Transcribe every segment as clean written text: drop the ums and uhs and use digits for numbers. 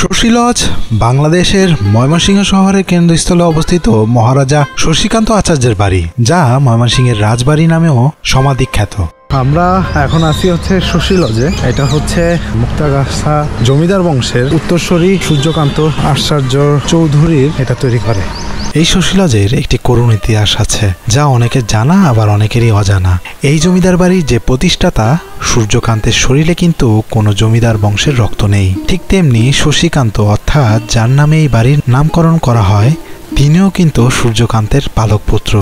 Shashi lodge বাংলাদেশের ময়মনসিংহ শহরের কেন্দ্রস্থলে অবস্থিত মহারাজা শশীকান্ত আচার্যের বাড়ি, যা ময়মনসিংহের রাজবাড়ি নামেও সমাধিখ্যাত। আমরা এখন আছি হচ্ছে শশী লজে। এটা হচ্ছে মুক্তাগাছা জমিদার বংশের উত্তরসূরি সূর্যকান্ত আচার্য চৌধুরীর এটা তৈরি করে। এই শশী লজের একটি করুণ ইতিহাস আছে, যা অনেকের জানা আবার অনেকেরই অজানা। এই জমিদার বাড়ির যে প্রতিষ্ঠাতা সূর্যকান্তের শরীরে কিন্তু কোনো জমিদার বংশের রক্ত নেই। ঠিক তেমনি শশীকান্ত অর্থাৎ যার নামে এই বাড়ির নামকরণ করা হয়, তিনিও কিন্তু সূর্যকান্তের পালক পুত্র।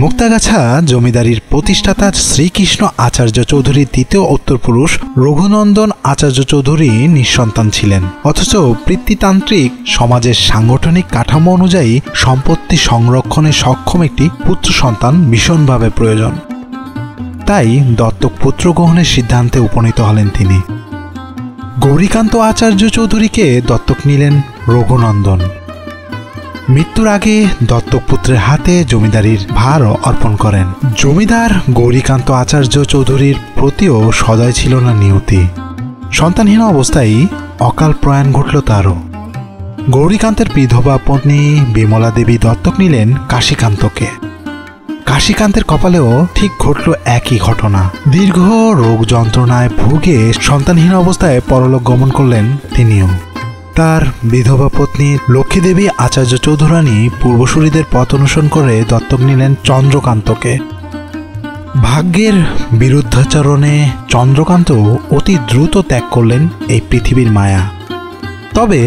মুক্তাগাছা জমিদারির প্রতিষ্ঠাতা শ্রীকৃষ্ণ আচার্য চৌধুরীর দ্বিতীয় উত্তরপুরুষ রঘুনন্দন আচার্য চৌধুরী নিঃসন্তান ছিলেন, অথচ পিতৃতান্ত্রিক সমাজের সাংগঠনিক কাঠামো অনুযায়ী সম্পত্তি সংরক্ষণে সক্ষম একটি পুত্র সন্তান ভীষণভাবে প্রয়োজন। তাই দত্তক পুত্র গ্রহণের সিদ্ধান্তে উপনীত হলেন তিনি। গৌরীকান্ত আচার্য চৌধুরীকে দত্তক নিলেন রঘুনন্দন। মৃত্যুর আগে দত্তক পুত্রের হাতে জমিদারির ভার অর্পণ করেন। জমিদার গৌরীকান্ত আচার্য চৌধুরীর প্রতিও সদয় ছিল না নিয়তি। সন্তানহীন অবস্থায় অকাল প্রয়াণ ঘটল তারও। গৌরীকান্তের বিধবা পত্নী বিমলা দেবী দত্তক নিলেন কাশীকান্তকে। কাশীকান্তের কপালেও ঠিক ঘটল একই ঘটনা। দীর্ঘ রোগ যন্ত্রণায় ভুগে সন্তানহীন অবস্থায় পরলোক গমন করলেন তিনিও। তার বিধবা পত্নী লক্ষ্মীদেবী আচার্য চৌধুরানী পূর্বসূরীদের পথ অনুসরণ করে দত্তক নিলেন চন্দ্রকান্তকে। ভাগ্যের বিরুদ্ধাচরণে চন্দ্রকান্ত অতি দ্রুত ত্যাগ করলেন এই পৃথিবীর মায়া। তবে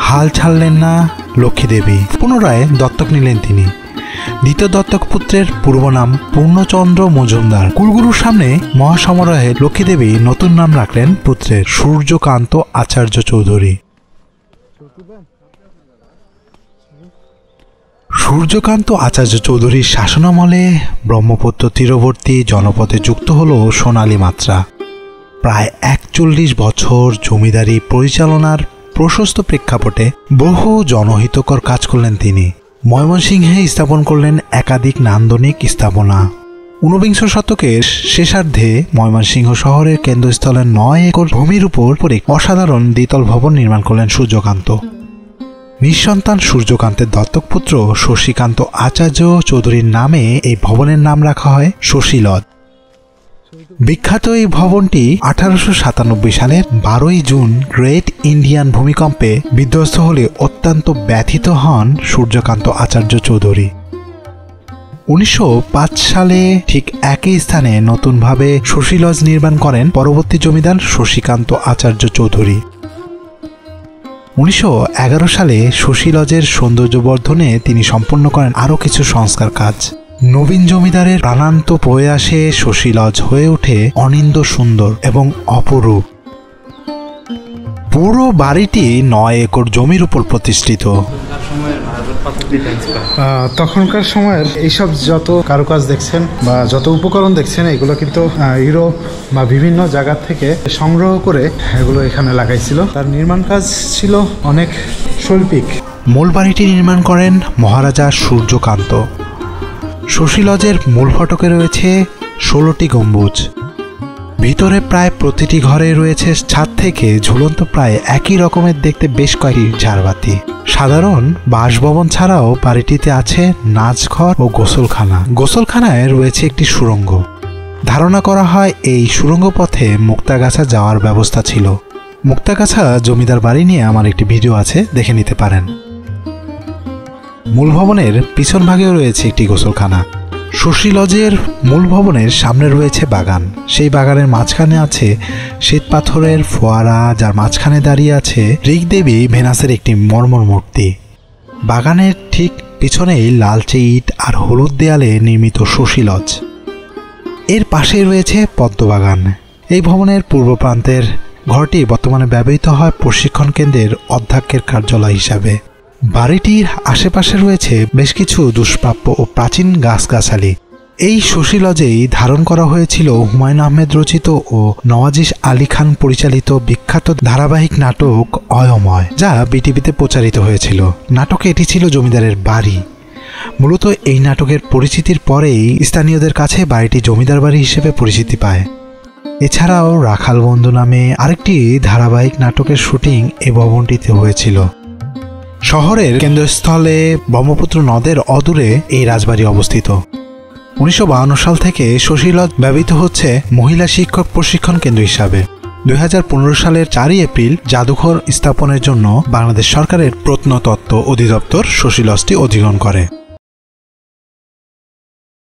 হাল ছাড়লেন না লক্ষ্মীদেবী, পুনরায় দত্তক নিলেন তিনি। দ্বিতীয় দত্তক পুত্রের পূর্ব নাম পূর্ণচন্দ্র মজুমদার। কুলগুরুর সামনে মহাসমারোহে লক্ষ্মীদেবী নতুন নাম রাখলেন পুত্রের, সূর্যকান্ত আচার্য চৌধুরী। সূর্যকান্ত আচার্য চৌধুরীর শাসনামলে ব্রহ্মপুত্র তীরবর্তী জনপদে যুক্ত হল সোনালী মাত্রা। প্রায় 41 বছর জমিদারি পরিচালনার প্রশস্ত প্রেক্ষাপটে বহু জনহিতকর কাজ করলেন তিনি। ময়মনসিংহে স্থাপন করলেন একাধিক নান্দনিক স্থাপনা। 19বিংশ শতকের শেষার্ধে ময়মনসিংহ শহরের কেন্দ্রস্থলে 9 একর ভূমির উপর অসাধারণ দ্বিতল ভবন নির্মাণ করলেন সূর্যকান্ত। নিঃসন্তান সূর্যকান্তের দত্তক পুত্র শশীকান্ত আচার্য চৌধুরীর নামে এই ভবনের নাম রাখা হয় শশী লজ। বিখ্যাত এই ভবনটি 1897 সালের 12 জুন গ্রেট ইন্ডিয়ান ভূমিকম্পে বিধ্বস্ত হলে অত্যন্ত ব্যথিত হন সূর্যকান্ত আচার্য চৌধুরী। 1905 সালে ঠিক একই স্থানে নতুনভাবে শশী লজ নির্মাণ করেন পরবর্তী জমিদার শশীকান্ত আচার্য চৌধুরী। 1911 সালে শশী লজের সৌন্দর্যবর্ধনে তিনি সম্পন্ন করেন আরও কিছু সংস্কার কাজ। নবীন জমিদারের প্রাণান্ত প্রয়াসে শশী লজ হয়ে ওঠে অনিন্দ্য সুন্দর এবং অপরূপ। পুরো বাড়িটি 9 একর জমির উপর প্রতিষ্ঠিত। তখনকার সময়ের এইসব যত কারুকাজ দেখছেন বা যত উপকরণ দেখছেন, এগুলো কিন্তু ইউরোপ বা বিভিন্ন জায়গা থেকে সংগ্রহ করে এগুলো এখানে লাগাইছিল। তার নির্মাণ কাজ ছিল অনেক শৈল্পিক। মূল বাড়িটি নির্মাণ করেন মহারাজা সূর্যকান্ত। শশী লজের মূল ফটকে রয়েছে 16টি গম্বুজ। ভিতরে প্রায় প্রতিটি ঘরে রয়েছে ছাদ থেকে ঝুলন্ত প্রায় একই রকমের দেখতে বেশ কয়েকটি ঝাড়বাতি। সাধারণ বাসভবন ছাড়াও বাড়িটিতে আছে নাচঘর ও গোসলখানা। গোসলখানায় রয়েছে একটি সুড়ঙ্গ। ধারণা করা হয় এই সুড়ঙ্গ পথে মুক্তাগাছা যাওয়ার ব্যবস্থা ছিল। মুক্তাগাছা জমিদার বাড়ি নিয়ে আমার একটি ভিডিও আছে, দেখে নিতে পারেন। মূল ভবনের পিছন ভাগেও রয়েছে একটি গোসলখানা। শশী লজের মূল ভবনের সামনে রয়েছে বাগান। সেই বাগানের মাঝখানে আছে শ্বেত পাথরের ফোয়ারা, যার মাঝখানে দাঁড়িয়ে আছে ঋগদেবী ভেনাসের একটি মর্মর মূর্তি। বাগানের ঠিক পিছনেই লালচে ইট আর হলুদ দেয়ালে নির্মিত শশী লজ। এর পাশেই রয়েছে পদ্মবাগান। এই ভবনের পূর্ব প্রান্তের ঘরটি বর্তমানে ব্যবহৃত হয় প্রশিক্ষণ কেন্দ্রের অধ্যক্ষের কার্যালয় হিসাবে। বাড়িটির আশেপাশে রয়েছে বেশ কিছু দুষ্প্রাপ্য ও প্রাচীন গাছগাছালি। এই শশী লজেই ধারণ করা হয়েছিল হুমায়ুন আহমেদ রচিত ও নওয়াজিশ আলী খান পরিচালিত বিখ্যাত ধারাবাহিক নাটক অয়ময়, যা বিটিভিতে প্রচারিত হয়েছিল। নাটকে এটি ছিল জমিদারের বাড়ি। মূলত এই নাটকের পরিচিতির পরেই স্থানীয়দের কাছে বাড়িটি জমিদার বাড়ি হিসেবে পরিচিতি পায়। এছাড়াও রাখাল বন্ধু নামে আরেকটি ধারাবাহিক নাটকের শুটিং এই ভবনটিতে হয়েছিল। শহরের কেন্দ্রস্থলে ব্রহ্মপুত্র নদের অদূরে এই রাজবাড়ি অবস্থিত। 1952 সাল থেকে শশী লজ ব্যবহৃত হচ্ছে মহিলা শিক্ষক প্রশিক্ষণ কেন্দ্র হিসাবে। 2015 সালের 4 এপ্রিল জাদুঘর স্থাপনের জন্য বাংলাদেশ সরকারের প্রত্নতত্ত্ব অধিদপ্তর শশী লজটি অধিগ্রহণ করে।